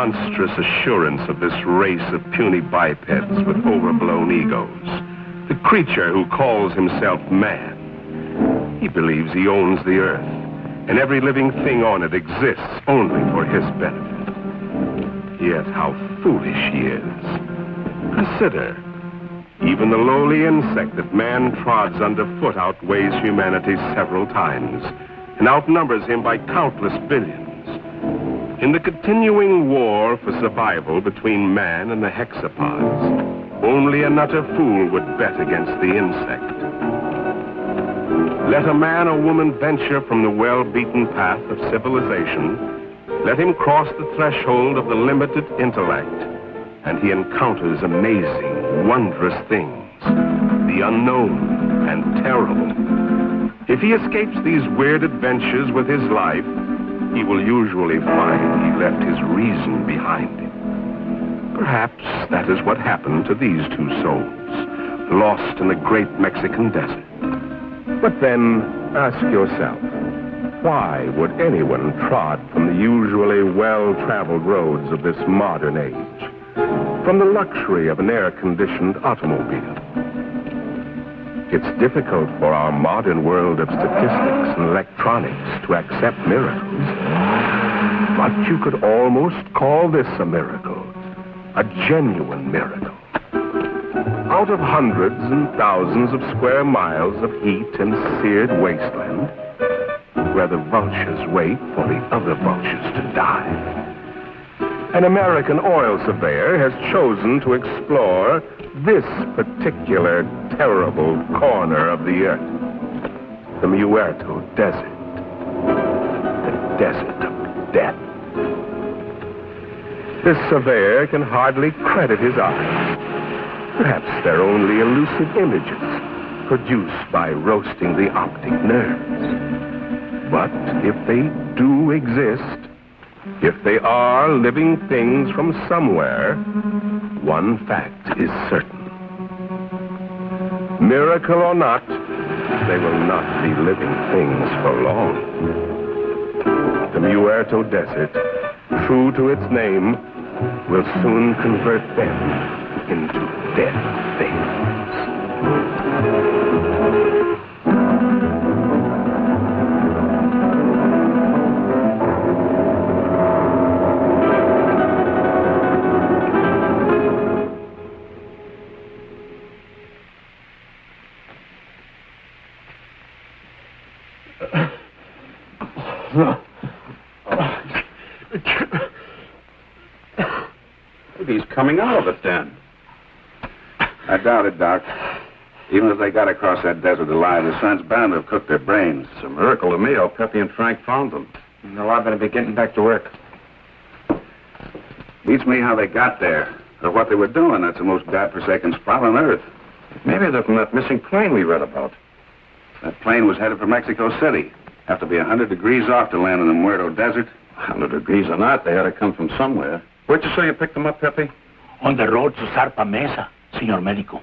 monstrous assurance of this race of puny bipeds with overblown egos. The creature who calls himself man. He believes he owns the earth, and every living thing on it exists only for his benefit. Yet how foolish he is. Consider, even the lowly insect that man trods underfoot outweighs humanity several times, and outnumbers him by countless billions. In the continuing war for survival between man and the hexapods, only an utter fool would bet against the insect. Let a man or woman venture from the well-beaten path of civilization. Let him cross the threshold of the limited intellect, and he encounters amazing, wondrous things, the unknown and terrible. If he escapes these weird adventures with his life, he will usually find he left his reason behind him. Perhaps that is what happened to these two souls, lost in the great Mexican desert. But then, ask yourself, why would anyone trod from the usually well-traveled roads of this modern age, from the luxury of an air-conditioned automobile? It's difficult for our modern world of statistics and electronics to accept miracles. But you could almost call this a miracle, a genuine miracle. Out of hundreds and thousands of square miles of heat and seared wasteland, where the vultures wait for the other vultures to die, an American oil surveyor has chosen to explore this particular terrible corner of the earth, the Muerto Desert, the desert of death. This surveyor can hardly credit his eyes. Perhaps they're only elusive images produced by roasting the optic nerves. But if they do exist, if they are living things from somewhere, one fact is certain. Miracle or not, they will not be living things for long. The Muerto Desert, true to its name, will soon convert them into dead things. Maybe he's coming out of it then. I doubt it, Doc. Even if they got across that desert alive, the sun's bound to have cooked their brains. It's a miracle to me how Peppy and Frank found them. No, I better be getting back to work. Beats me how they got there, or what they were doing. That's the most godforsaken spot on Earth. Maybe they're from that missing plane we read about. That plane was headed for Mexico City. Have to be 100 degrees off to land in the Muerto Desert. 100 degrees or not, they had to come from somewhere. Where'd you say you picked them up, Peppy? On the road to Zarpa Mesa, Senor Medico.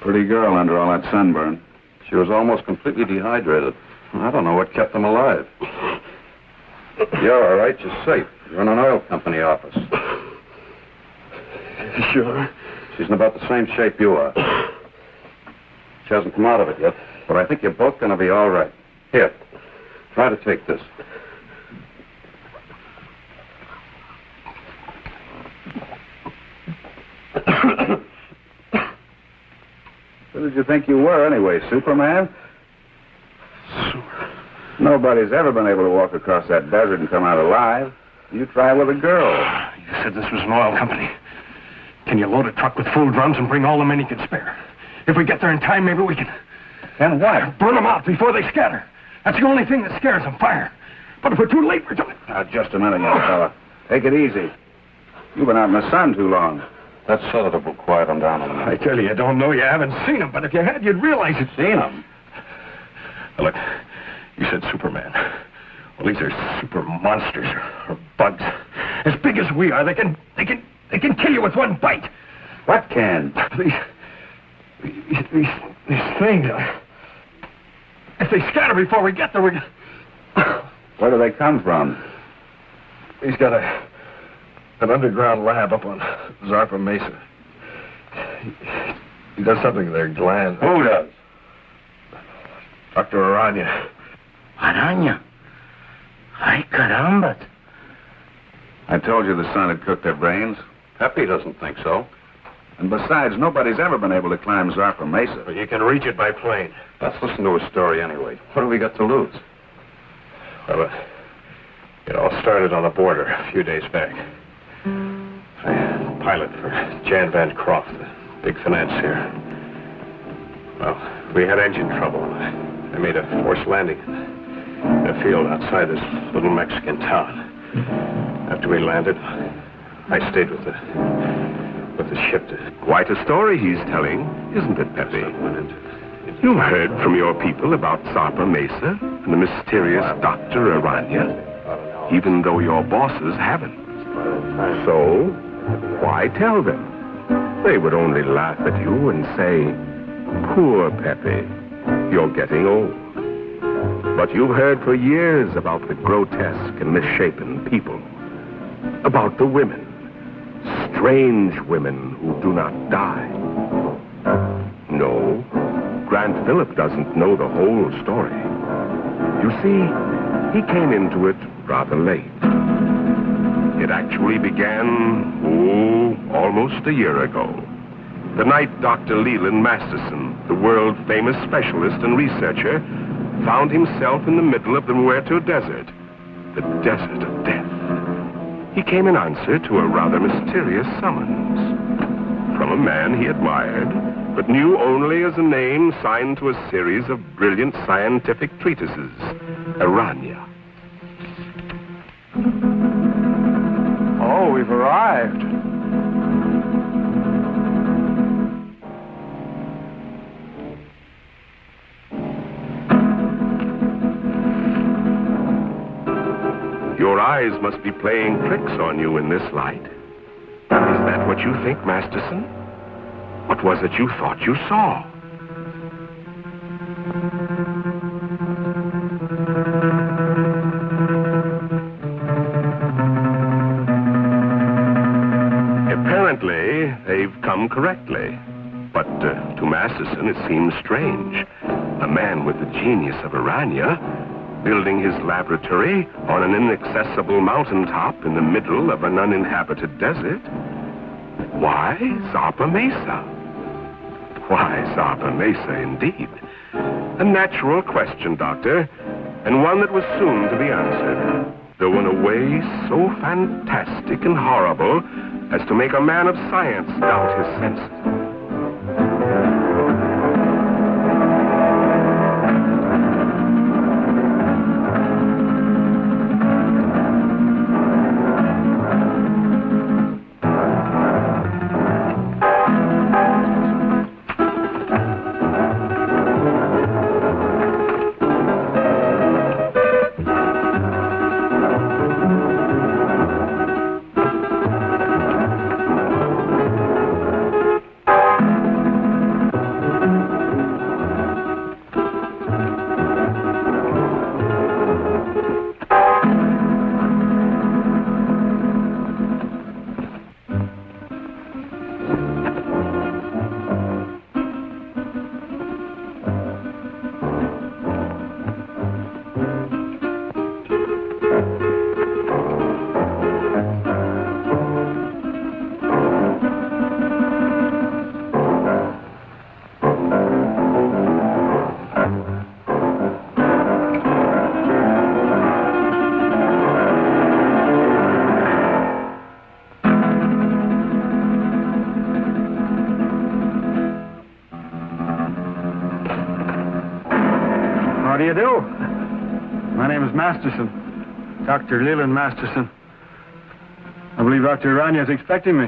Pretty girl under all that sunburn. She was almost completely dehydrated. I don't know what kept them alive. You're all right. You're safe. You're in an oil company office. Sure. She's in about the same shape you are. She hasn't come out of it yet, but I think you're both going to be all right. Here, try to take this. Who did you think you were, anyway, Superman? Nobody's ever been able to walk across that desert and come out alive. You try with a girl. You said this was an oil company. Can you load a truck with full drums and bring all the men you can spare? If we get there in time, maybe we can... Then what? Burn them out before they scatter. That's the only thing that scares them, fire. But if we're too late, we're too late. Now, just a minute, young fella. Take it easy. You've been out in the sun too long. That sedative will quiet them down a minute. I tell you don't know. You haven't seen them, but if you had, you'd realize it. Seen them? Now, look, you said Superman. Well, these are super monsters or bugs. As big as we are, they can kill you with one bite. What can? These things. If they scatter before we get there, we... Where do they come from? He's got an underground lab up on Zarpa Mesa. He does something to their glands. Who does? Dr. Arana. Arana? Ay, carambas. I told you the sun had cooked their brains. Pepe doesn't think so. And besides, nobody's ever been able to climb Zarpa Mesa. But you can reach it by plane. Let's listen to his story anyway. What have we got to lose? Well, it all started on the border a few days back. I pilot for Jan Van Croft, the big financier. Well, we had engine trouble. I made a forced landing in a field outside this little Mexican town. After we landed, I stayed with the ship to... Quite a story he's telling, isn't it, Pepe? You've heard from your people about Zarpa Mesa and the mysterious Dr. Arana, even though your bosses haven't. So, why tell them? They would only laugh at you and say, poor Pepe, you're getting old. But you've heard for years about the grotesque and misshapen people, about the women, strange women who do not die. No, Grant Phillip doesn't know the whole story. You see, he came into it rather late. It actually began, almost a year ago. The night Dr. Leland Masterson, the world-famous specialist and researcher, found himself in the middle of the Muerto Desert, the desert of death. He came in answer to a rather mysterious summons from a man he admired, but knew only as a name signed to a series of brilliant scientific treatises, Arana. Oh, we've arrived. Your eyes must be playing tricks on you in this light. Is that what you think, Masterson? What was it you thought you saw? Apparently, they've come correctly. But to Masterson, it seems strange. A man with the genius of Arana building his laboratory on an inaccessible mountaintop in the middle of an uninhabited desert. Why Zarpa Mesa? Why Zarpa Mesa, indeed? A natural question, Doctor, and one that was soon to be answered, though in a way so fantastic and horrible as to make a man of science doubt his senses. How do you do? My name is Masterson, Dr. Leland Masterson. I believe Dr. Arana is expecting me.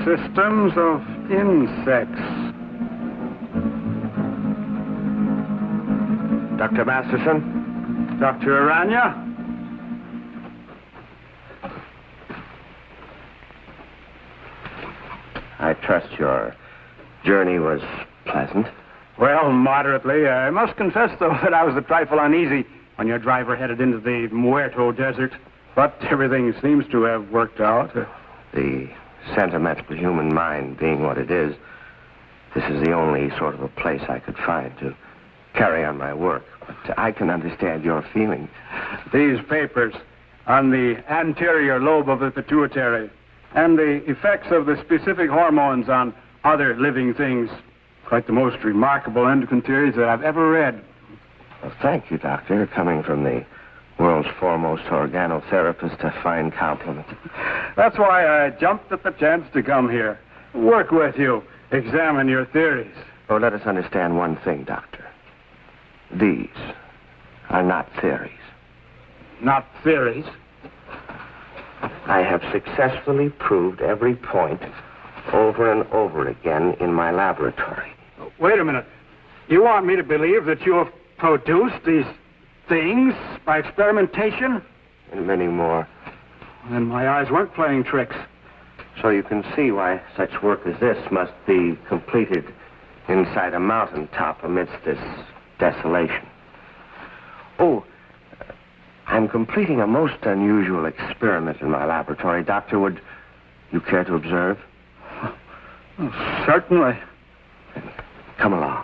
systems of insects. Dr. Masterson? Dr. Arana? I trust your journey was pleasant. Well, moderately. I must confess, though, that I was a trifle uneasy when your driver headed into the Muerto Desert. But everything seems to have worked out. The sentimental human mind being what it is, this is the only sort of a place I could find to carry on my work. But I can understand your feelings. These papers on the anterior lobe of the pituitary and the effects of the specific hormones on other living things. Quite the most remarkable endocrine theories that I've ever read. Well, thank you, Doctor. Coming from the world's foremost organotherapist, a fine compliment. That's why I jumped at the chance to come here. Work with you. Examine your theories. Oh, let us understand one thing, Doctor. These are not theories. Not theories? I have successfully proved every point over and over again in my laboratory. Wait a minute. You want me to believe that you have produced these things by experimentation? And many more. And my eyes weren't playing tricks. So you can see why such work as this must be completed inside a mountaintop amidst this desolation. Oh, I'm completing a most unusual experiment in my laboratory. Doctor, would you care to observe? Oh, certainly. Come along.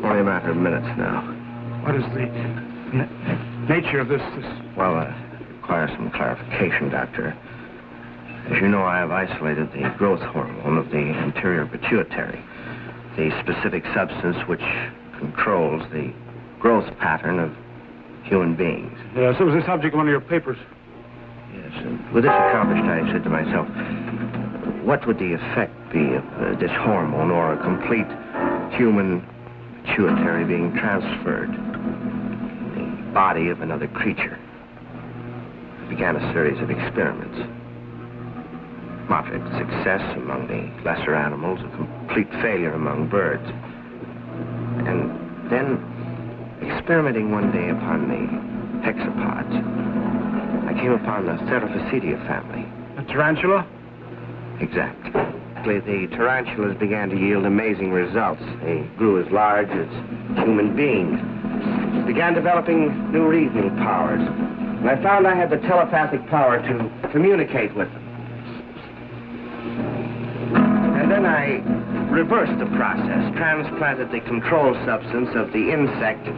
Only a matter of minutes now. What is the nature of this? Well, it requires some clarification, Doctor. As you know, I have isolated the growth hormone of the anterior pituitary, the specific substance which controls the growth pattern of human beings. Yes, it was the subject of one of your papers. Yes, and with this accomplished, I said to myself, what would the effect be of this hormone or a complete human pituitary being transferred in the body of another creature? I began a series of experiments. Moderate success among the lesser animals, a complete failure among birds. And then, experimenting one day upon the hexapods, I came upon the Theraphysidia family. A tarantula? Exactly. The tarantulas began to yield amazing results. They grew as large as human beings. Began developing new reasoning powers. And I found I had the telepathic power to communicate with them. And then I reversed the process, transplanted the control substance of the insect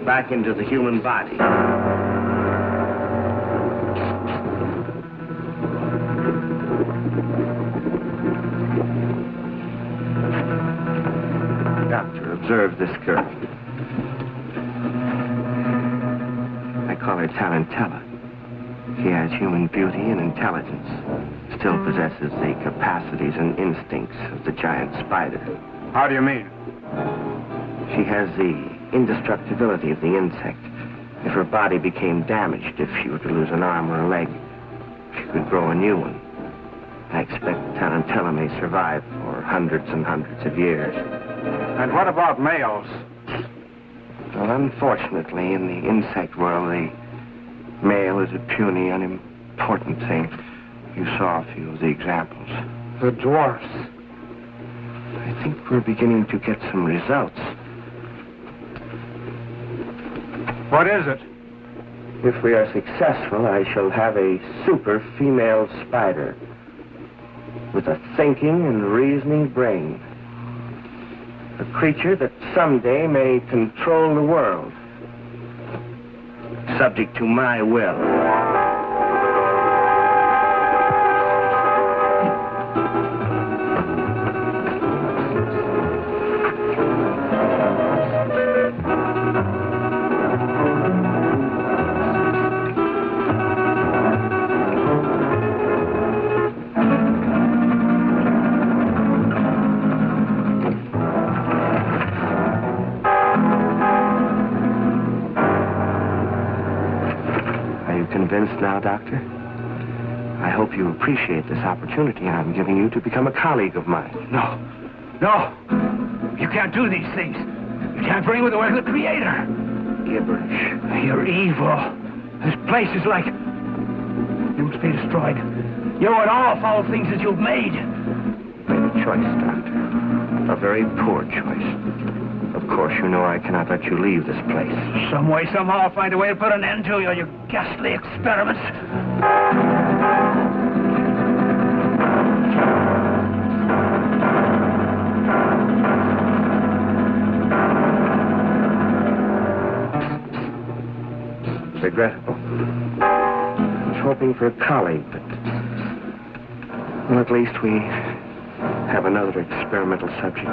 back into the human body. Doctor, observe this girl. I call her Tarantella. She has human beauty and intelligence. Still possesses the capacities and instincts of the giant spider. How do you mean? She has the indestructibility of the insect. If her body became damaged, if she were to lose an arm or a leg, she could grow a new one. I expect Tarantella may survive for hundreds and hundreds of years. And what about males? Well, unfortunately, in the insect world, the male is a puny, unimportant thing. You saw a few of the examples. The dwarfs. I think we're beginning to get some results. What is it? If we are successful, I shall have a super female spider with a thinking and reasoning brain. A creature that someday may control the world, subject to my will. convinced now, Doctor? I hope you appreciate this opportunity I'm giving you to become a colleague of mine. No. You can't do these things. You can't bring with the work of the Creator. Gibberish. You're evil. This place is like... You must be destroyed. You and all foul things that you've made. You made a choice, Doctor. A very poor choice. Of course, you know I cannot let you leave this place. Some way, somehow, I'll find a way to put an end to your ghastly experiments. Regrettable. I was hoping for a colleague, but... Well, at least we have another experimental subject.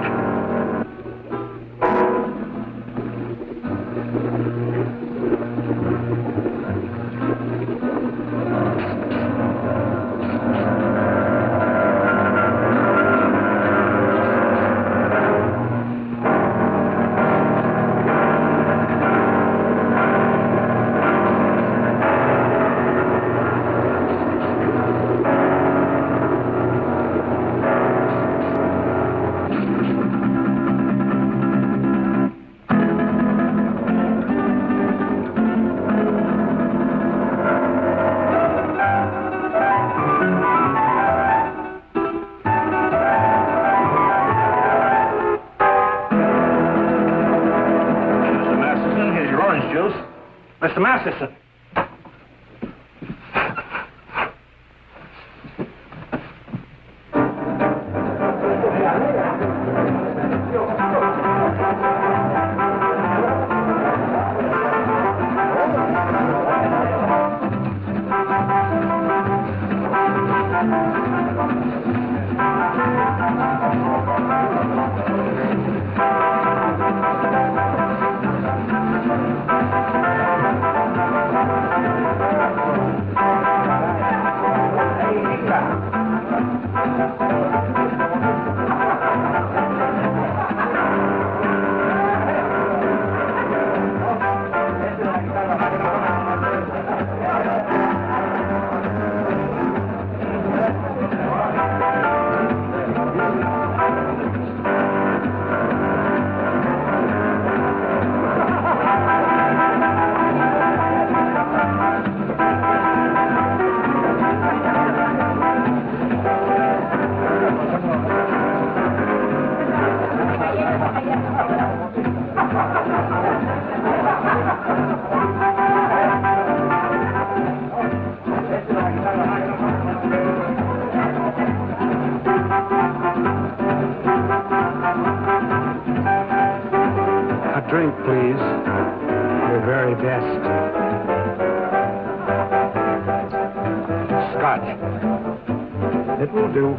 Mr. Masterson. Drink, please. Your very best. Scotch. It will do.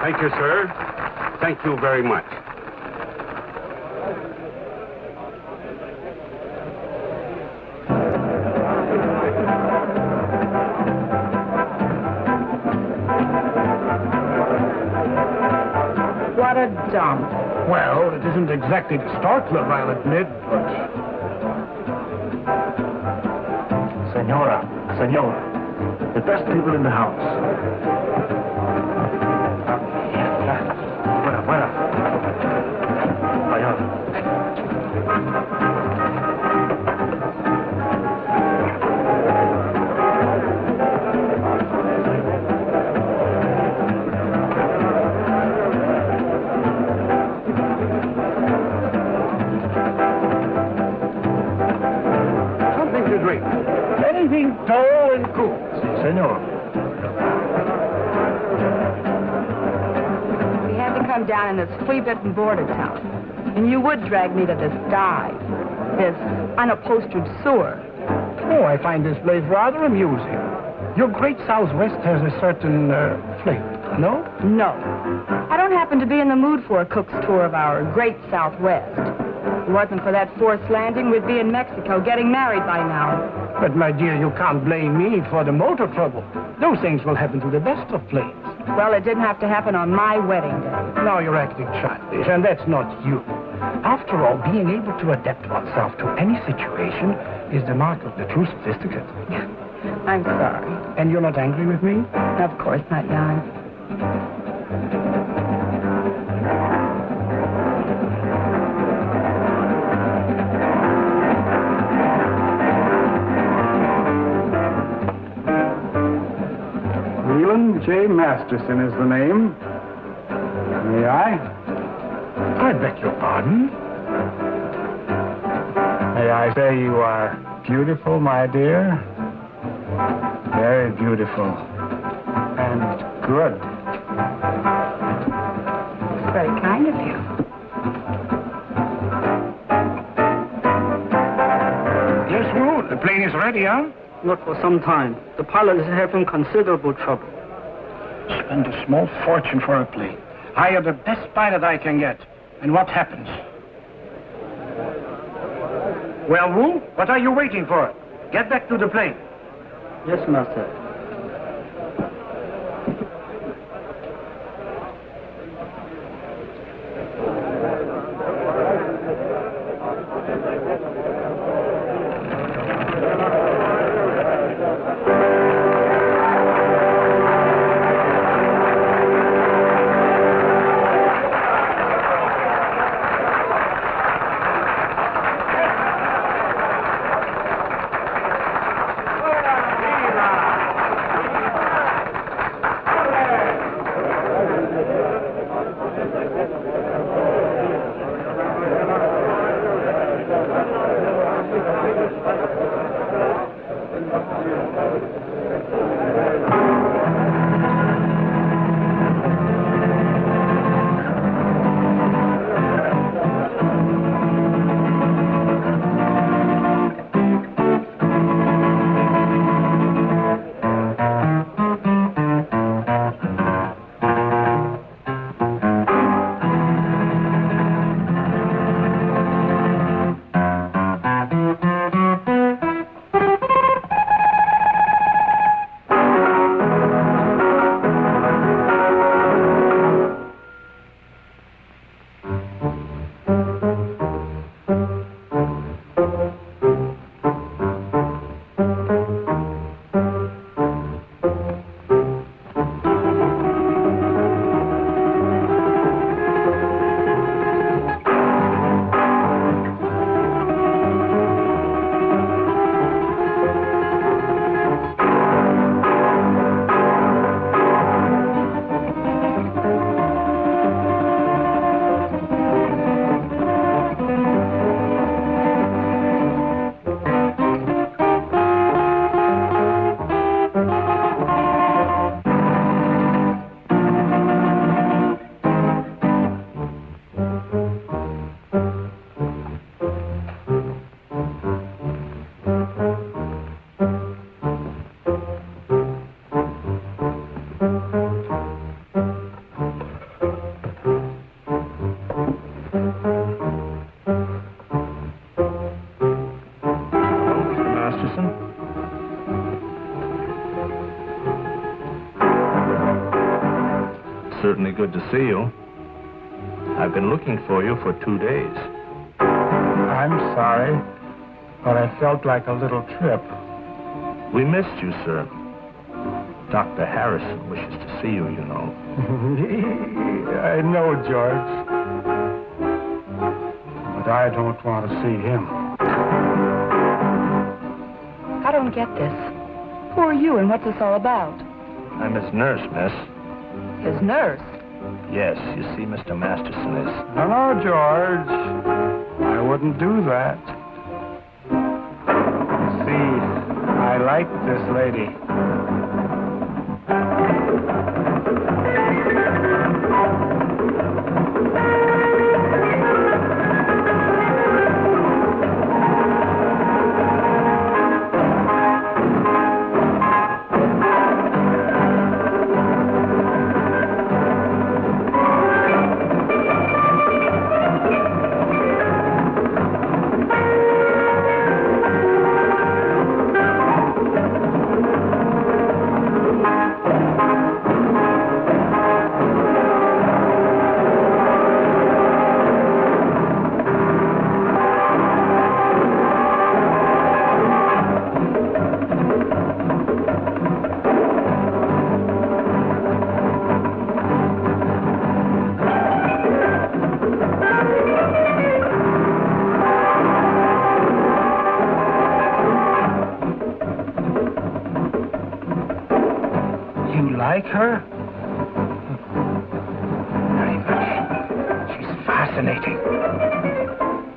Thank you, sir. Thank you very much. What a dump. Well, it isn't exactly the Star Club, I'll admit, but... Senora, the best people in the house. Fuera. Allá. Something to drink. Anything tall and cool. Si, senor. Come down in this flea-bitten border town, and you would drag me to this dive, this unupholstered sewer. Oh, I find this place rather amusing. Your great Southwest has a certain flavor, no? No. I don't happen to be in the mood for a cook's tour of our great Southwest. If it wasn't for that forced landing, we'd be in Mexico getting married by now. But, my dear, you can't blame me for the motor trouble. Those things will happen to the best of planes. Well, it didn't have to happen on my wedding day. Now you're acting childish, and that's not you. After all, being able to adapt oneself to any situation is the mark of the true sophisticate. I'm sorry. And you're not angry with me? Of course not, Jan. Leland J. Masterson is the name. May I? I beg your pardon? May I say you are beautiful, my dear? Very beautiful. And good. It's very kind of you. Yes, Wu, the plane is ready, huh? Not for some time. The pilot is having considerable trouble. Spend a small fortune for a plane. Hire the best pilot I can get. And what happens? Well, Wu, what are you waiting for? Get back to the plane. Yes, Master. Certainly good to see you. I've been looking for you for 2 days. I'm sorry, but I felt like a little trip. We missed you, sir. Dr. Harrison wishes to see you, you know. I know, George. But I don't want to see him. I don't get this. Who are you and what's this all about? I'm his nurse, miss. His nurse? Yes, you see, Mr. Masterson is... No, George. I wouldn't do that. You see, I like this lady. like her? Very much. She's fascinating.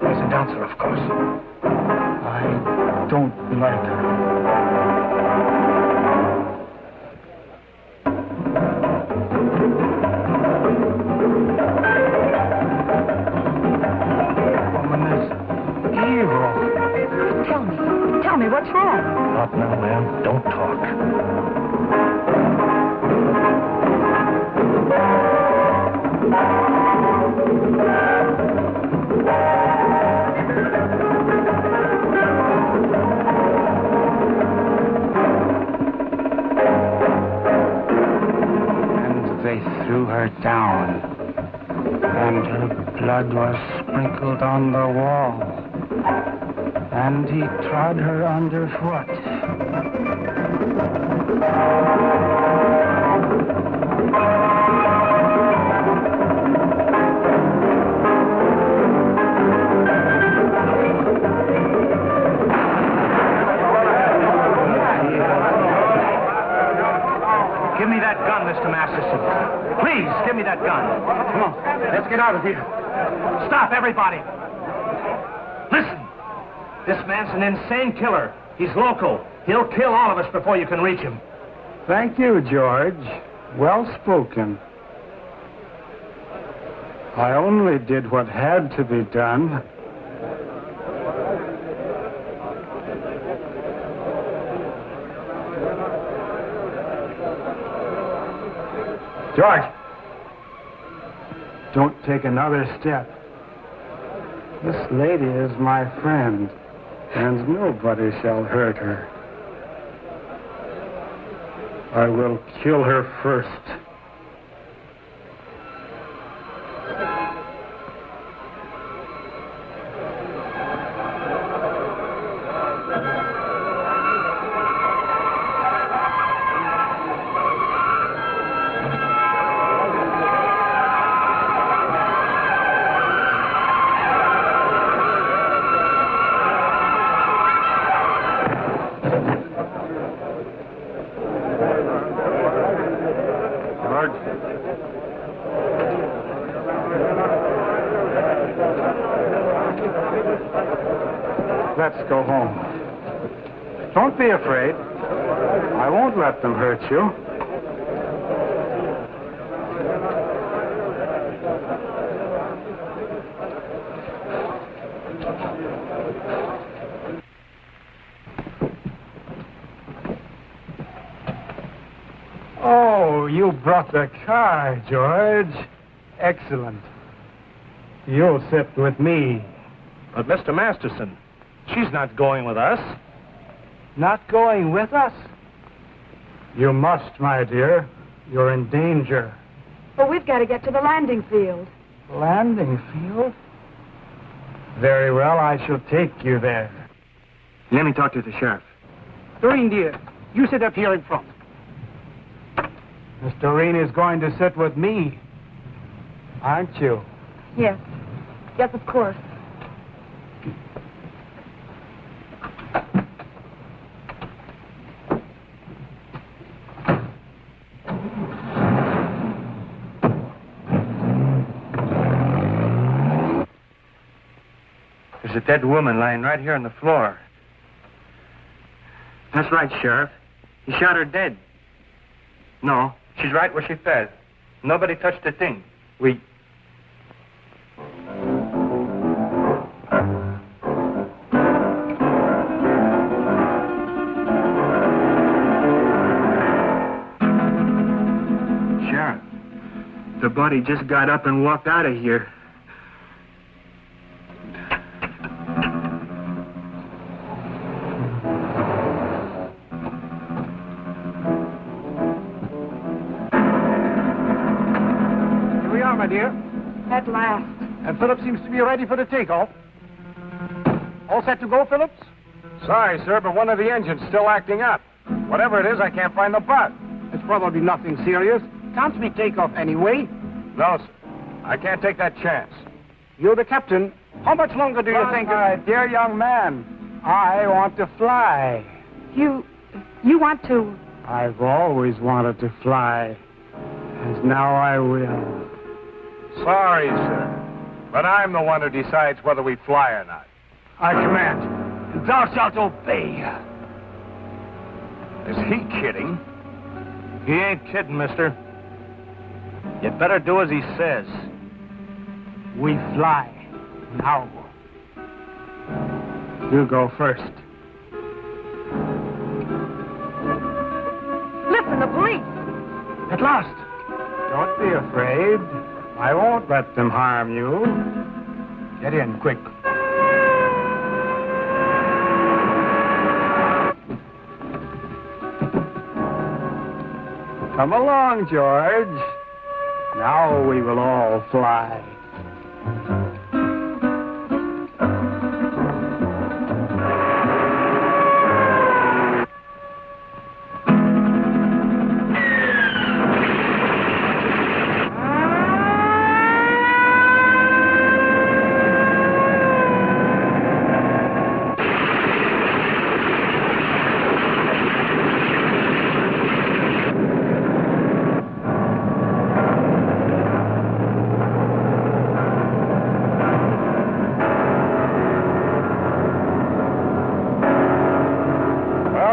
As a dancer, of course. I don't like her. Tell me, what's wrong? Not now, ma'am. Don't talk. And they threw her down, and her blood was sprinkled on the wall. And he trod her underfoot. Give me that gun, Mr. Masterson. Please, give me that gun. Come on, let's get out of here. Stop, everybody. Listen. This man's an insane killer. He's local. He'll kill all of us before you can reach him. Thank you, George. Well spoken. I only did what had to be done. George! Don't take another step. This lady is my friend, and nobody shall hurt her. I will kill her first. Let's go home. Don't be afraid. I won't let them hurt you. Oh, you brought the car, George. Excellent. You'll sit with me. But, Mr. Masterson, she's not going with us. Not going with us? You must, my dear. You're in danger. But we've got to get to the landing field. Landing field? Very well, I shall take you there. Let me talk to the sheriff. Doreen, dear, you sit up here in front. Miss Doreen is going to sit with me. Aren't you? Yes. Yes, of course. There's a dead woman lying right here on the floor. That's right, Sheriff. He shot her dead. No, she's right where she fell. Nobody touched the thing. We... Sheriff, the body just got up and walked out of here. My dear. At last. And Phillips seems to be ready for the takeoff. All set to go, Phillips? Sorry, sir, but one of the engines still acting up. Whatever it is, I can't find the part. It's probably nothing serious. Can't we take off anyway? No, sir. I can't take that chance. You're the captain. How much longer do you think... My dear young man, I want to fly. You want to... I've always wanted to fly, and now I will. Sorry, sir, but I'm the one who decides whether we fly or not. I command, and thou shalt obey. Is he kidding? He ain't kidding, mister. You'd better do as he says. We fly. Now. You go first. Listen, the police. At last. Don't be afraid. I won't let them harm you. Get in, quick. Come along, George. Now we will all fly.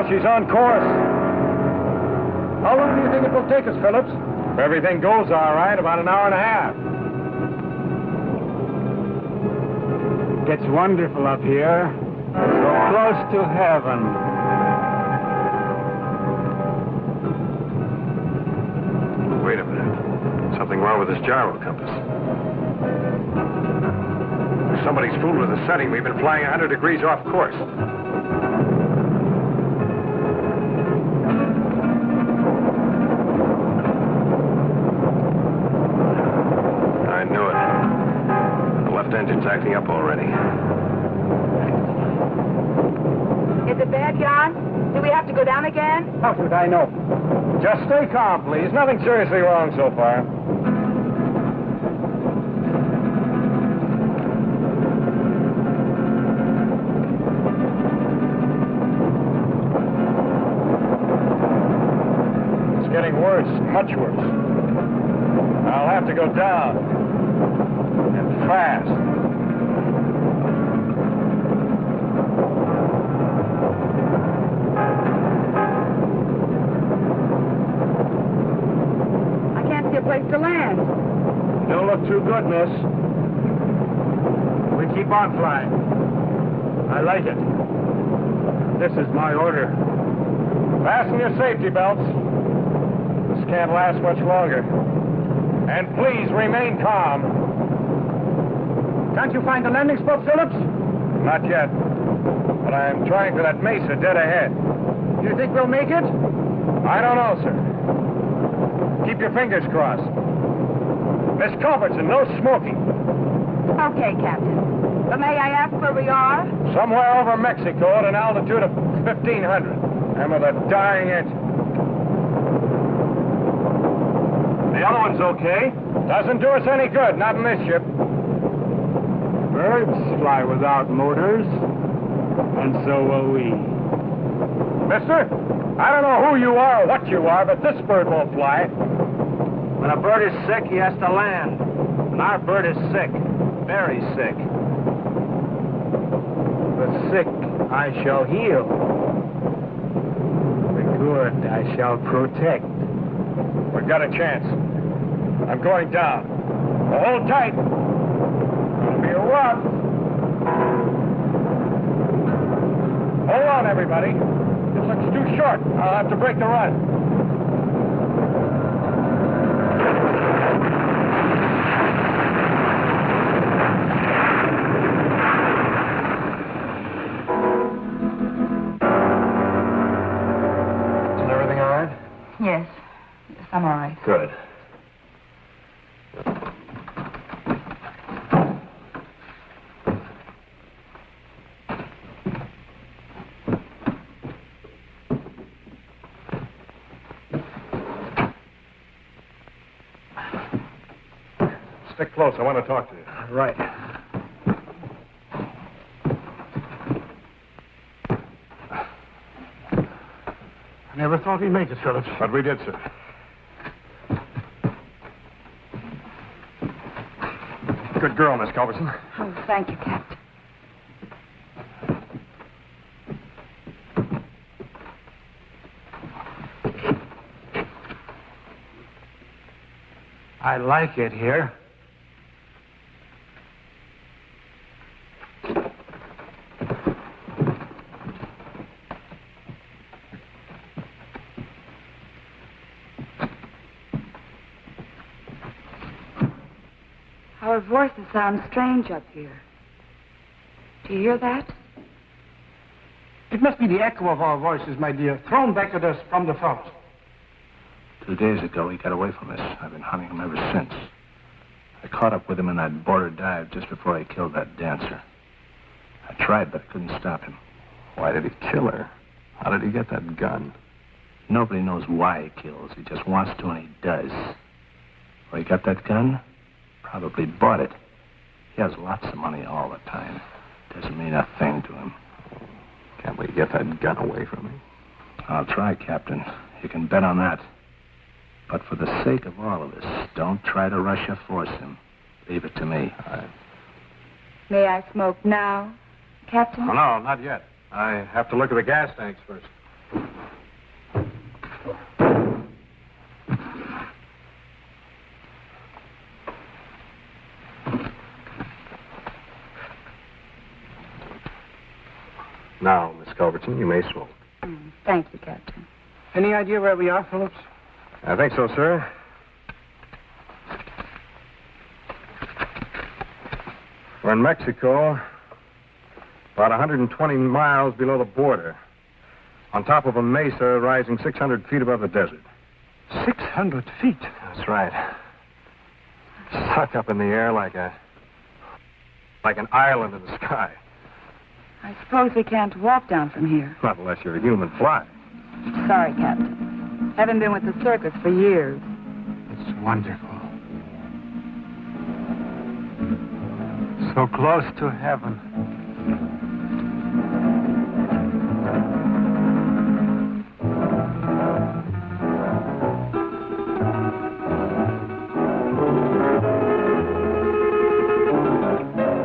She's on course. How long do you think it will take us, Phillips? If everything goes all right, about an hour and a half. It's wonderful up here. So close to heaven. Wait a minute. Something wrong with this gyro compass. Somebody's fooled with the setting. We've been flying 100 degrees off course. Engine's acting up already. Is it bad, Jan? Do we have to go down again? How should I know? Just stay calm, please. Nothing seriously wrong so far. It's getting worse, much worse. I'll have to go down. And fast. I can't see a place to land. Don't look too good, miss. We keep on flying. I like it. This is my order. Fasten your safety belts. This can't last much longer. And please remain calm. Can't you find the landing spot, Phillips? Not yet. But I'm trying for that mesa dead ahead. You think we'll make it? I don't know, sir. Keep your fingers crossed. Miss Culbertson, no smoking. Okay, Captain. But may I ask where we are? Somewhere over Mexico at an altitude of 1,500. And with a dying engine. The other one's okay. Doesn't do us any good, not in this ship. Birds fly without motors, and so will we. Mister, I don't know who you are or what you are, but this bird won't fly. When a bird is sick, he has to land. And our bird is sick. Very sick. The sick I shall heal. The good I shall protect. We've got a chance. I'm going down. Now hold tight. It'll be a run. Hold on, everybody. It looks too short. I'll have to break the run. Isn't everything all right? Yes. Yes, I'm all right. Good. Stick close. I want to talk to you. Right. Never thought we'd make it, Phillips. But we did, sir. Good girl, Miss Culbertson. Oh, thank you, Captain. I like it here. Our voices sound strange up here. Do you hear that? It must be the echo of our voices, my dear, thrown back at us from the forest. 2 days ago, he got away from us. I've been hunting him ever since. I caught up with him in that border dive just before I killed that dancer. I tried, but I couldn't stop him. Why did he kill her? How did he get that gun? Nobody knows why he kills. He just wants to, and he does. Where he got that gun? Probably bought it. He has lots of money all the time. Doesn't mean a thing to him. Can't we get that gun away from him? I'll try, Captain. You can bet on that. But for the sake of all of us, don't try to rush or force him. Leave it to me. May I smoke now, Captain? Oh, no, not yet. I have to look at the gas tanks first. Now, Miss Culbertson, you may smoke. Thank you, Captain. Any idea where we are, Phillips? I think so, sir. We're in Mexico, about 120 miles below the border, on top of a mesa rising 600 feet above the desert. 600 feet? That's right. Stuck up in the air like an island in the sky. I suppose we can't walk down from here. Not unless you're a human fly. Sorry, Captain. Haven't been with the circus for years. It's wonderful. So close to heaven.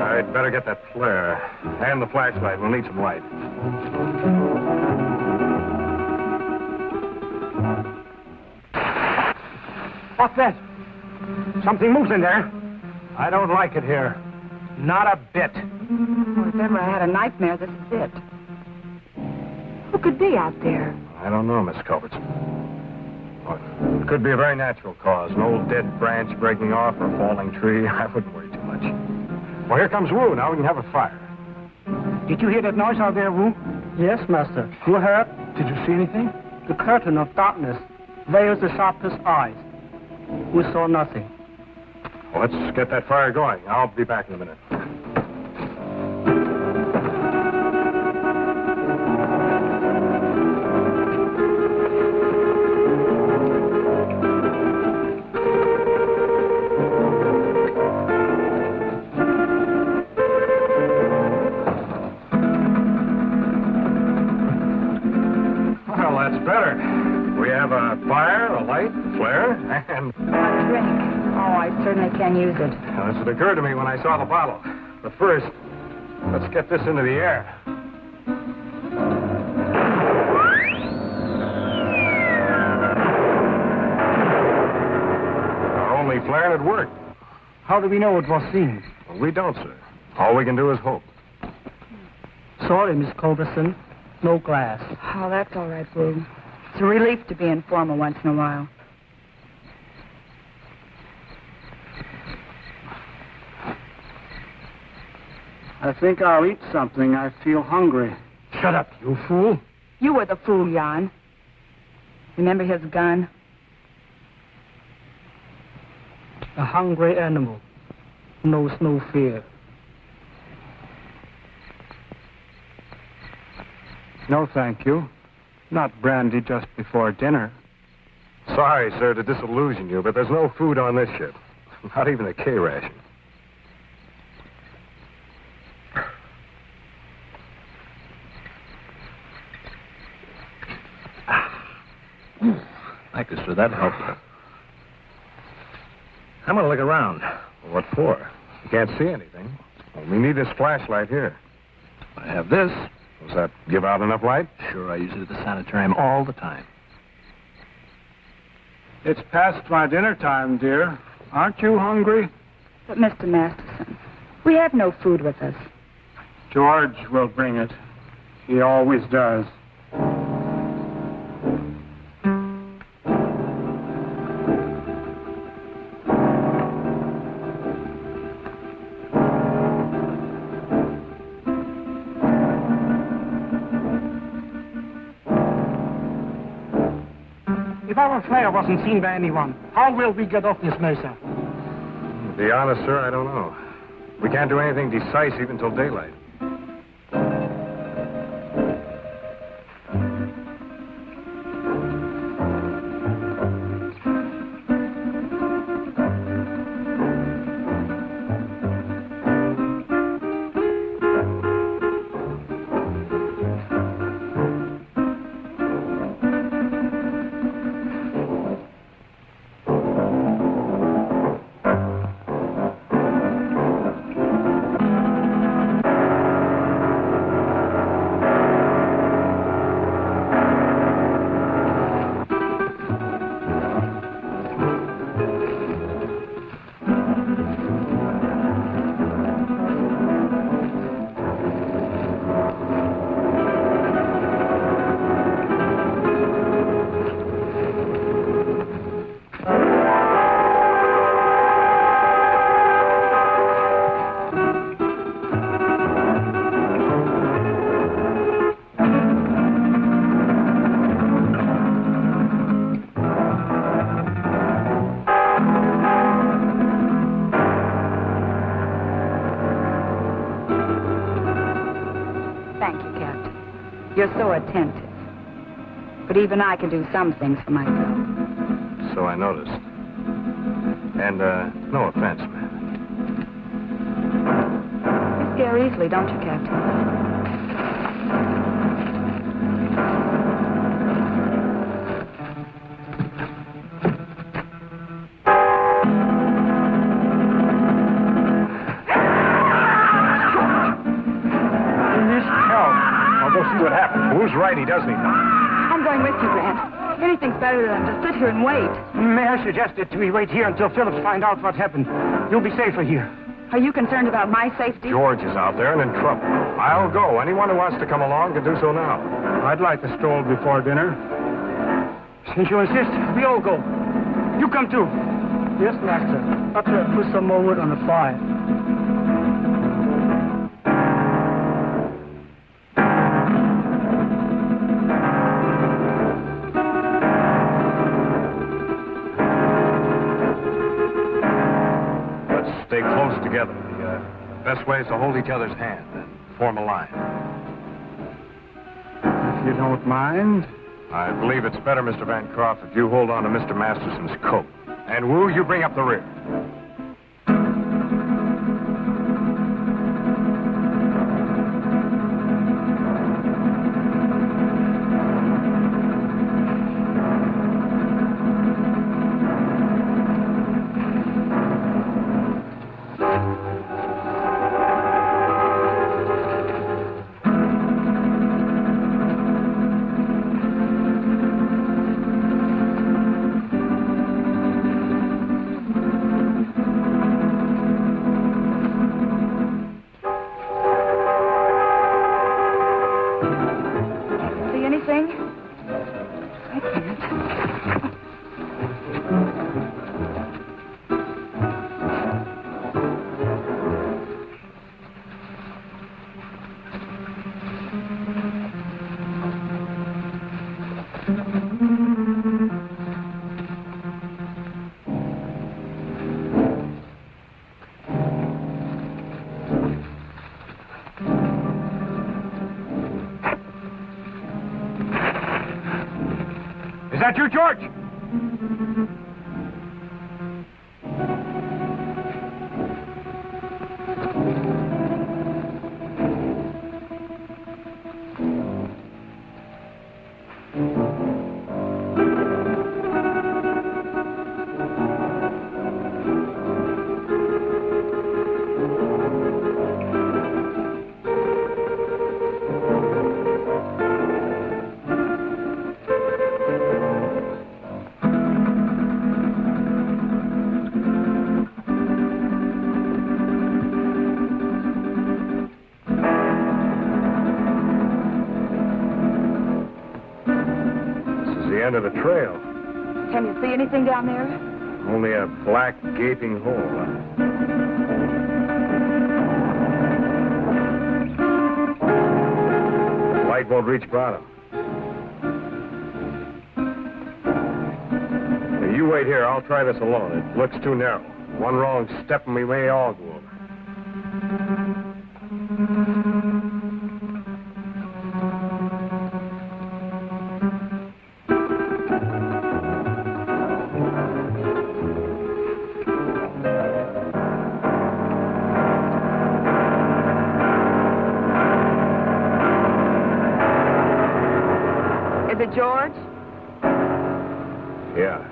I'd better get that flare. And the flashlight. We'll need some light. What's that? Something moves in there. I don't like it here. Not a bit. Oh, if ever I had a nightmare, this is it. Who could be out there? I don't know, Miss Culbertson. Well, it could be a very natural cause. An old dead branch breaking off or a falling tree. I wouldn't worry too much. Well, here comes Wu. Now we can have a fire. Did you hear that noise out there, Wu? Yes, Master. You heard? Did you see anything? The curtain of darkness veils the sharpest eyes. We saw nothing. Well, let's get that fire going. I'll be back in a minute. Well, that's better. We have a fire, a light, flare, and... A drink. Oh, I certainly can use it. Now, this had occurred to me when I saw the bottle. But first, let's get this into the air. Our only flare, and it worked. How do we know it was seen? Well, we don't, sir. All we can do is hope. Sorry, Miss Culbertson. No glass. Oh, that's all right, Boo. It's a relief to be informal once in a while. I think I'll eat something. I feel hungry. Shut up, you fool. You were the fool, Jan. Remember his gun? A hungry animal knows no fear. No, thank you. Not brandy just before dinner. Sorry, sir, to disillusion you, but there's no food on this ship. Not even a K ration. heck is that help? I'm going to look around. What for? You can't see anything. Well, we need this flashlight here. I have this. Does that give out enough light? Sure, I use it at the sanitarium all the time. It's past my dinner time, dear. Aren't you hungry? But, Mr. Masterson, we have no food with us. George will bring it. He always does. If our flare wasn't seen by anyone, how will we get off this mesa? To be honest, sir, I don't know. We can't do anything decisive until daylight. You're so attentive. But even I can do some things for myself. So I noticed. And, no offense, ma'am. You scare easily, don't you, Captain? Who's right, he doesn't even. I'm going with you, Grant. Anything's better than to sit here and wait. May I suggest that we wait here until Phillips finds out what happened? You'll be safer here. Are you concerned about my safety? George is out there and in trouble. I'll go. Anyone who wants to come along can do so now. I'd like a stroll before dinner. Since you insist, we all go. You come too. Yes, Master. After I put some more wood on the fire. Stay close together. The best way is to hold each other's hand and form a line. If you don't mind. I believe it's better, Mr. Bancroft, if you hold on to Mr. Masterson's coat. And Wu, you bring up the rear. Is that you, George? sign of the trail. Can you see anything down there? Only a black, gaping hole. The light won't reach bottom. Now, you wait here. I'll try this alone. It looks too narrow. One wrong step and we may all go over. Is it George? Yeah.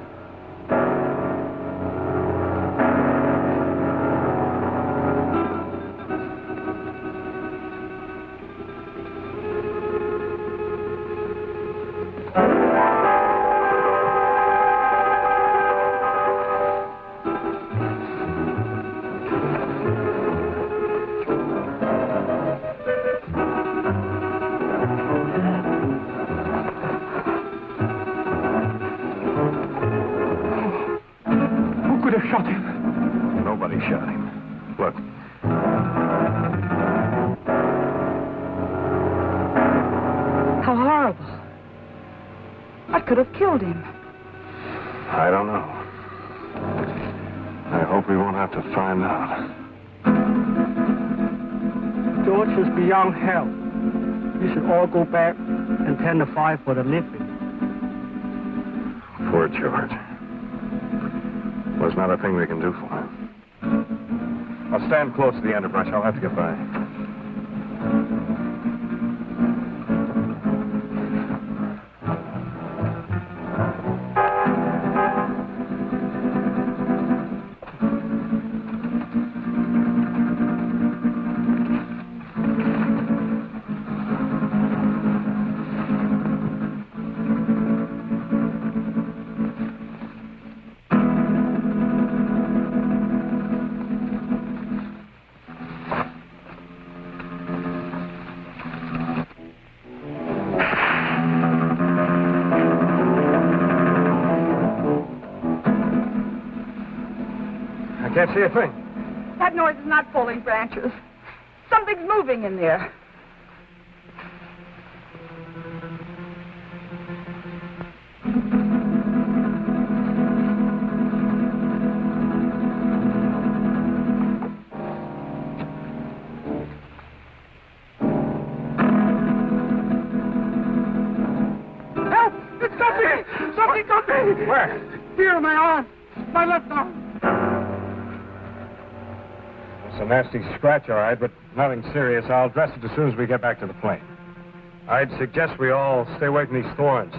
Shot him. Nobody shot him. Look. How horrible. What could have killed him? I don't know. I hope we won't have to find out. George is beyond help. You should all go back and tend the fire for the living. Poor George. There's not a thing we can do for him. I'll stand close to the underbrush. I'll have to get by. I can't see a thing. That noise is not falling branches. Something's moving in there. Help! It's got me! Something got me! Where? Here in my arm. My left arm. It's a nasty scratch, all right, but nothing serious. I'll dress it as soon as we get back to the plane. I'd suggest we all stay away from these thorns.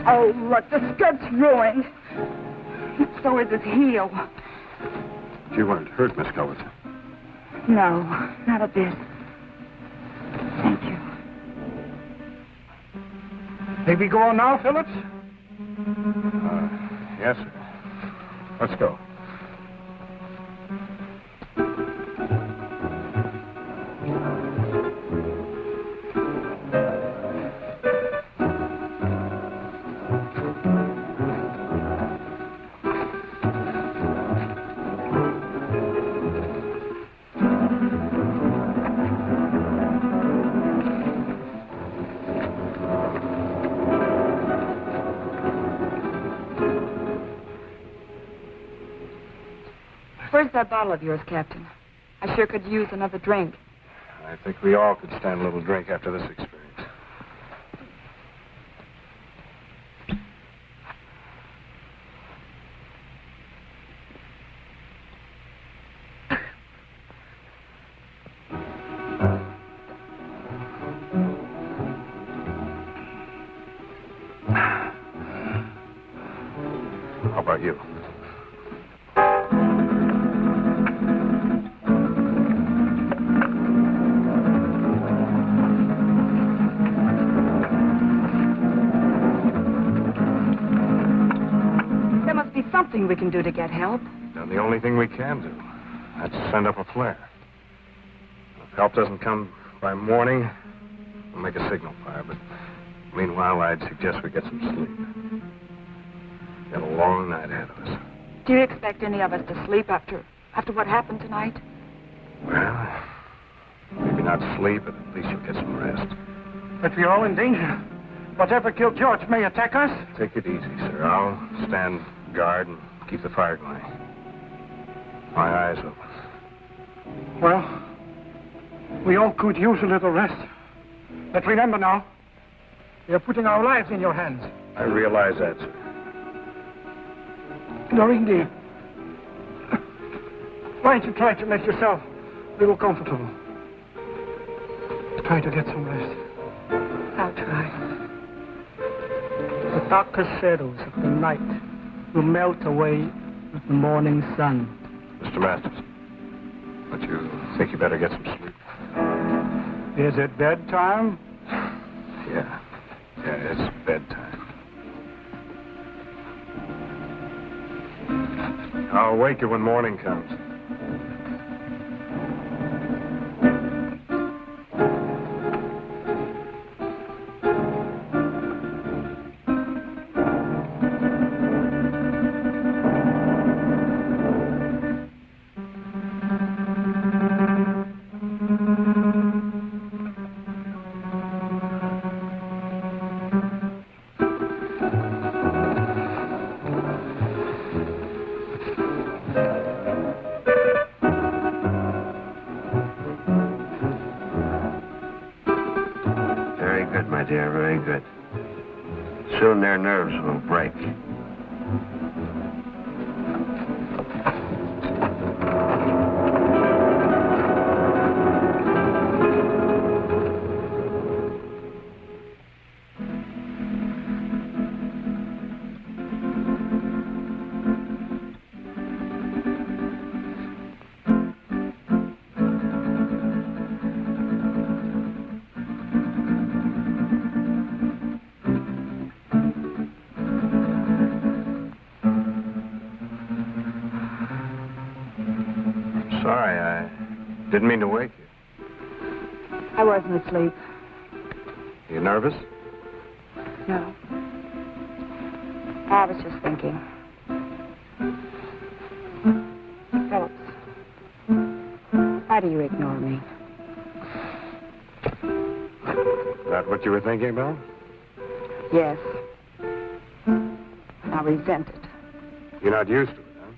Oh, look, the skirt's ruined. So is his heel. You weren't hurt, Miss Cullis. No, not a bit. Thank you. May we go on now, Phillips? Yes, sir. Let's go. Where's that bottle of yours, Captain? I sure could use another drink. I think we all could stand a little drink after this experience. How about you? nothing we can do to get help. Done the only thing we can do. That's send up a flare. If help doesn't come by morning, we'll make a signal fire. But meanwhile, I'd suggest we get some sleep. We've got a long night ahead of us. Do you expect any of us to sleep after what happened tonight? Well, maybe not sleep, but at least you'll get some rest. But we're all in danger. Whatever killed George may attack us. Take it easy, sir. I'll stand guard and keep the fire going. My eyes open. Well, we all could use a little rest. But remember now, we are putting our lives in your hands. I realize that, sir. During the... Why don't you try to make yourself a little comfortable? Try to get some rest. I'll try. The darkest shadows of the night will melt away with the morning sun. Mr. Masters, don't you think you better get some sleep? Is it bedtime? Yeah, it's bedtime. I'll wake you when morning comes. Dear, very good. Soon their nerves will break. Sorry, I didn't mean to wake you. I wasn't asleep. You nervous? No. I was just thinking. Phillips, why do you ignore me? Is that what you were thinking about? Yes. I resent it. You're not used to it, huh?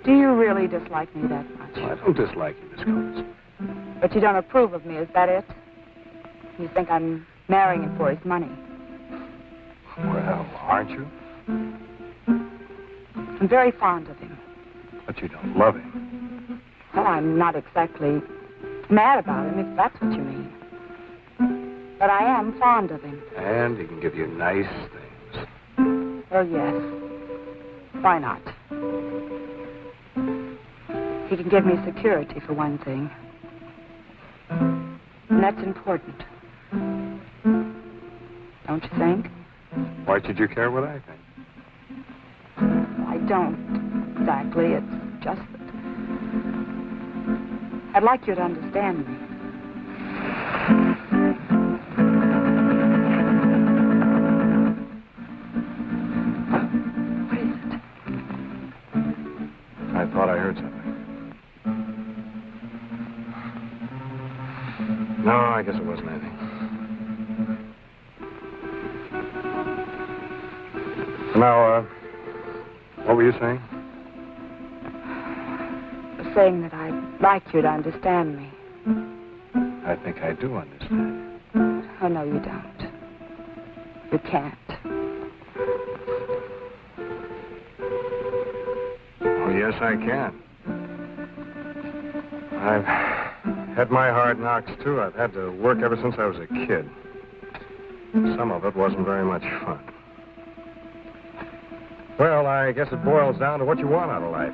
Do you really dislike me that much? Well, I don't dislike you, Miss Collins. But you don't approve of me, is that it? You think I'm marrying him for his money. Well, aren't you? I'm very fond of him. But you don't love him. Well, I'm not exactly mad about him, if that's what you mean. But I am fond of him. And he can give you nice things. Well, yes. Why not? He can give me security, for one thing. And that's important. Don't you think? Why should you care what I think? I don't exactly. It's just that I'd like you to understand me. What is it? I thought I heard something. No, I guess it wasn't anything. Now, what were you saying? I was saying that I'd like you to understand me. I think I do understand. Oh, no, you don't. You can't. Oh, yes, I can. I've had my hard knocks, too. I've had to work ever since I was a kid. Some of it wasn't very much fun. Well, I guess it boils down to what you want out of life.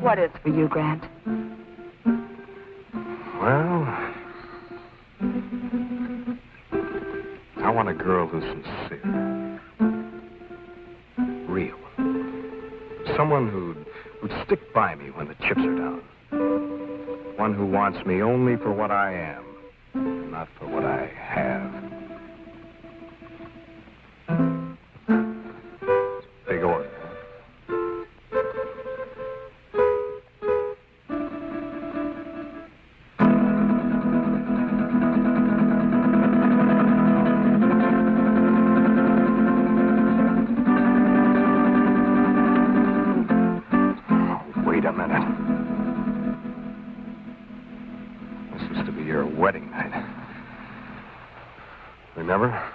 What is for you, Grant? Well, I want a girl who's sincere. Real. someone who'd stick by me when the chips are down. One who wants me only for what I am, and not for what I have. Big order. Remember?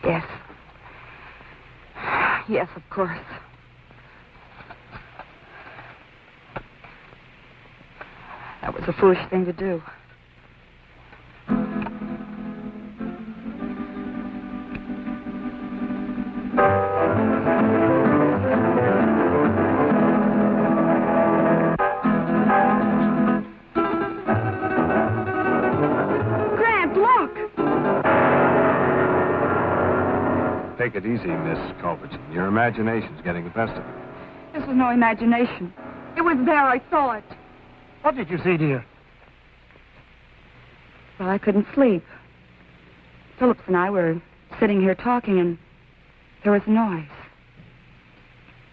Yes. Yes, of course. That was a foolish thing to do. Take it easy, Miss Culbertson. Your imagination's getting the best of you. This was no imagination. It was there. I saw it. What did you see, dear? Well, I couldn't sleep. Phillips and I were sitting here talking, and there was a noise.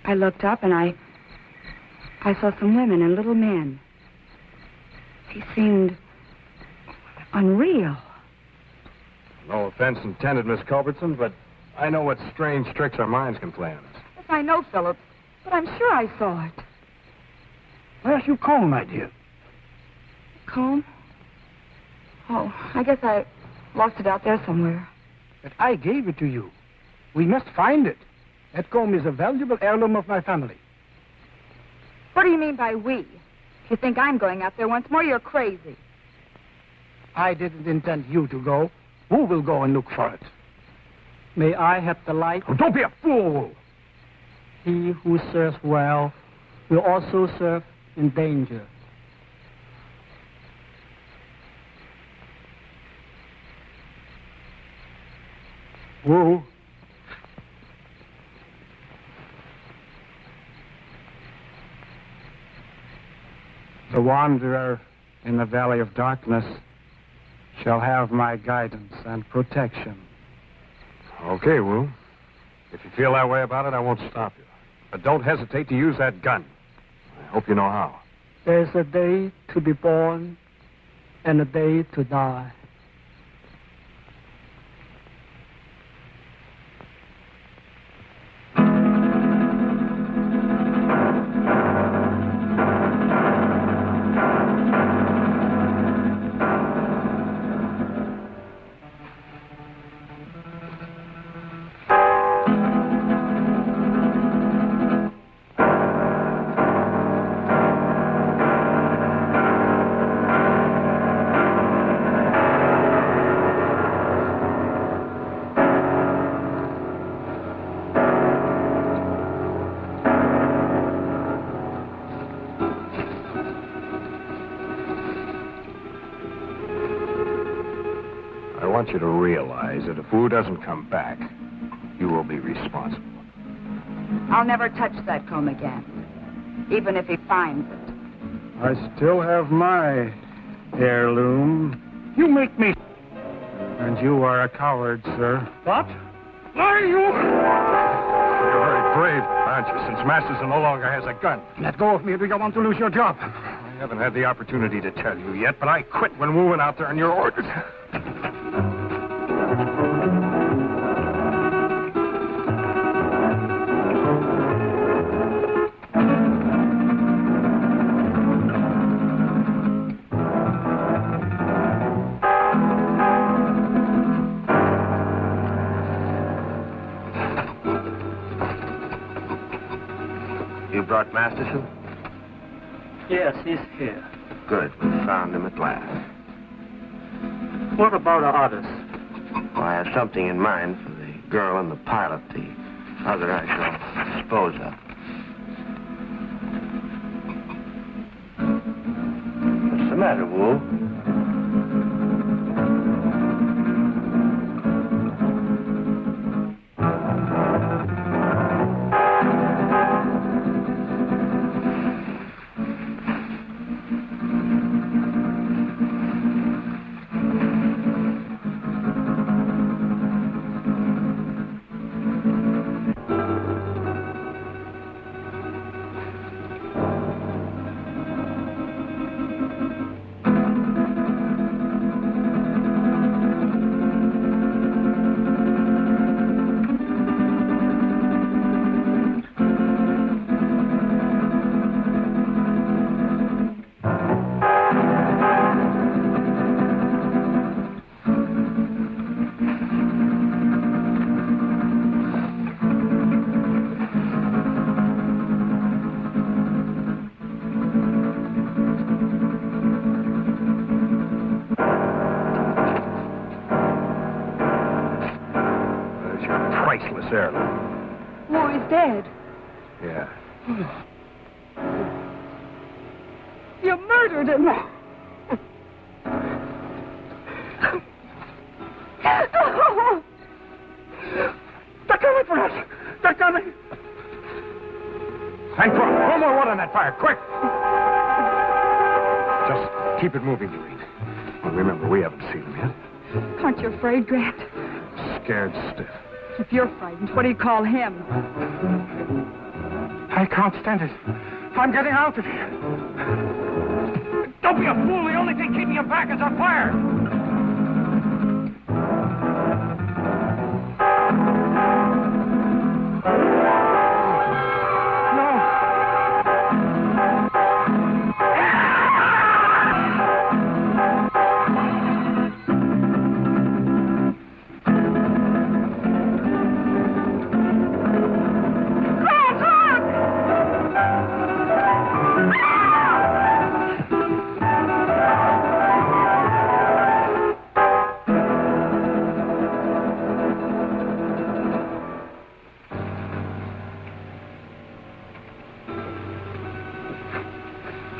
I looked up, and I saw some women and little men. They seemed unreal. No offense intended, Miss Culbertson, but I know what strange tricks our minds can play on us. Yes, I know, Phillips, but I'm sure I saw it. Where's your comb, my dear? Comb? Oh, I guess I lost it out there somewhere. But I gave it to you. We must find it. That comb is a valuable heirloom of my family. What do you mean by we? If you think I'm going out there once more, you're crazy. I didn't intend you to go. Who will go and look for it? May I have the light? Oh, don't be a fool! He who serves well will also serve in danger. Who? The wanderer in the valley of darkness shall have my guidance and protection. Okay, Wu. If you feel that way about it, I won't stop you. But don't hesitate to use that gun. I hope you know how. There's a day to be born and a day to die. I want you to realize that if Wu doesn't come back, you will be responsible. I'll never touch that comb again, even if he finds it. I still have my heirloom. You make me... And you are a coward, sir. What? Why you... You're very brave, aren't you, since Masterson no longer has a gun? Let go of me. Do you want to lose your job? I haven't had the opportunity to tell you yet, but I quit when Wu went out there on your orders. You brought Masterson? Yes, he's here. Good. We found him at last. What about the others? Well, I have something in mind for the girl and the pilot. The other I shall dispose of. What's the matter, Wu? priceless heirloom. Oh, he's dead. Yeah. You murdered him. They're coming for us. They're coming. And throw more wood on that fire, quick! Just keep it moving, Doreen. Well, remember, we haven't seen him yet. Aren't you afraid, Grant? Scared stiff. If you're frightened, what do you call him? I can't stand it. I'm getting out of here. Don't be a fool. The only thing keeping you back is our fire.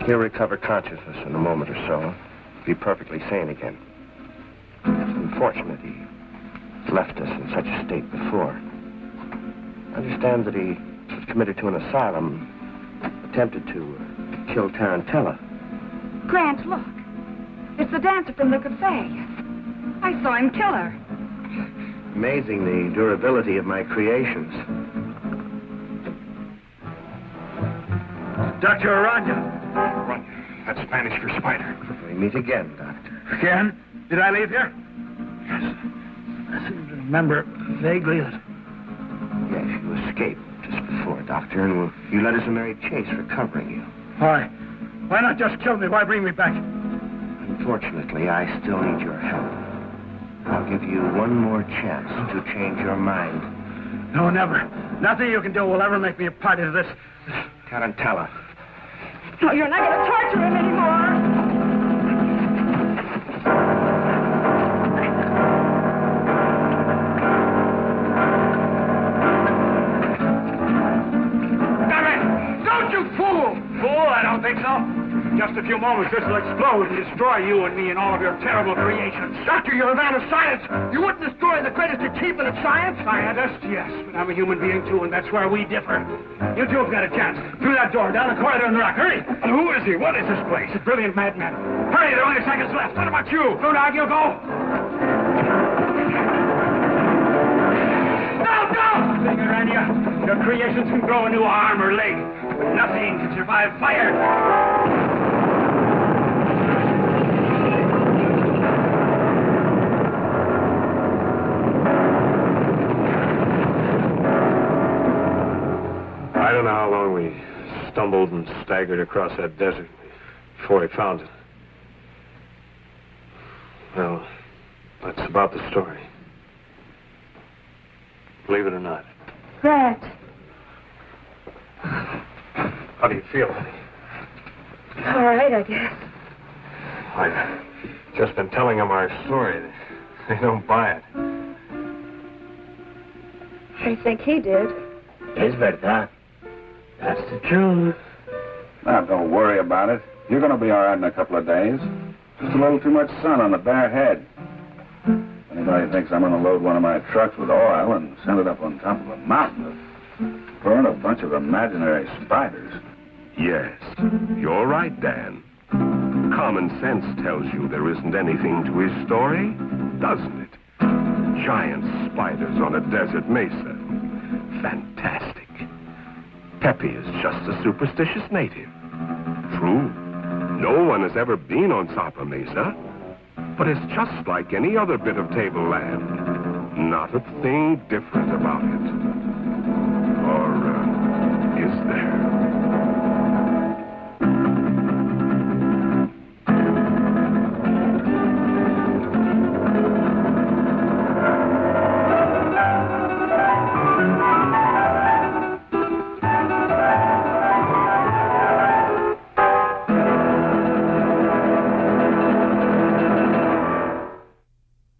He'll recover consciousness in a moment or so. Be perfectly sane again. It's unfortunate he left us in such a state before. I understand that he was committed to an asylum, attempted to kill Tarantella. Grant, look. It's the dancer from the cafe. I saw him kill her. Amazing the durability of my creations. Dr. Arana. Run. That's Spanish for spider. We meet again, Doctor. Again? Did I leave here? Yes. I seem to remember vaguely that... Yes, you escaped just before, Doctor, and you led us a merry chase recovering you. Why? Why not just kill me? Why bring me back? Unfortunately, I still need your help. I'll give you one more chance to change your mind. No, never. Nothing you can do will ever make me a party to this. Tarantella. No, you're not going to torture him anymore. Damn it! Don't you fool! Fool? I don't think so. In just a few moments, this will explode and destroy you and me and all of your terrible creations. Doctor, you're a man of science. You wouldn't destroy the greatest achievement of science? Scientist, yes, but I'm a human being, too, and that's where we differ. You two have got a chance. Through that door, down the corridor in the rock. Hurry! And who is he? What is this place? A brilliant madman. Hurry, there are only seconds left. What about you? Go down, you'll go. No! Thing around you. Your creations can grow a new arm or leg, but nothing can survive fire. I don't know how long we stumbled and staggered across that desert before we found it. Well, that's about the story. Believe it or not. Grant. How do you feel, honey? All right, I guess. I've just been telling them our story. They don't buy it. I think he did. Es verdad. That's the truth. Now, don't worry about it. You're going to be all right in a couple of days. Just a little too much sun on the bare head. If anybody thinks I'm going to load one of my trucks with oil and send it up on top of a mountain to burn a bunch of imaginary spiders. Yes, you're right, Dan. Common sense tells you there isn't anything to his story, doesn't it? Giant spiders on a desert mesa. Fantastic. Pepe is just a superstitious native. True, no one has ever been on Zarpa Mesa, but it's just like any other bit of tableland. Not a thing different about it. Or is there?